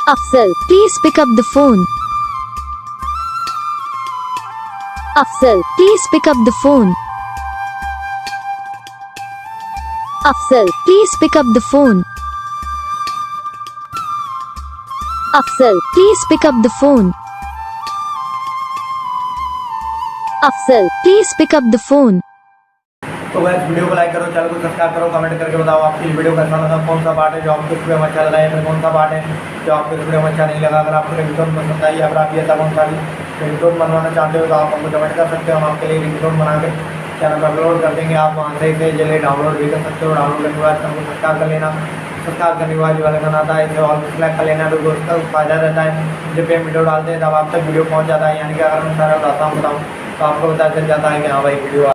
Afzal, please pick up the phone. Afzal, please pick up the phone. Afzal, please pick up the phone. Afzal, please pick up the phone. Afzal, please pick up the phone. तो guys video को like करो, channel को subscribe करो, comment करके बताओ आपकी video कैसा लगा, कौन सा पार्ट है जो आपको वीडियो में अच्छा लगा है, कौन सा पार्ट है जो आपको वीडियो में अच्छा नहीं लगा। अगर आपको रिंगटोन पसंद आई, अगर आप ये ऐसा कौन सा रिंगटोन बनवाना चाहते हो तो आप हमको कमेंट कर सकते हो। हम आपके लिए रिंगटोन बना के चैनल पर अपलोड कर देंगे। आप वहाँ से इसे जल्दी डाउनलोड भी कर सकते हो। डाउनलोड करने के बाद हमको सब्सक्राइब कर लेना। सब्सक्राइब करने के बाद जो वाला गाना आता है इसे ऑल सेलेक्ट कर लेना। तो दोस्तों फायदा रहता है, जब पे वीडियो डालते हैं तब आप तक वीडियो पहुँच जाता है। यानी कि अगर मैं सारा बताता हूँ तो आपको पता चल जाता है कि हाँ भाई वीडियो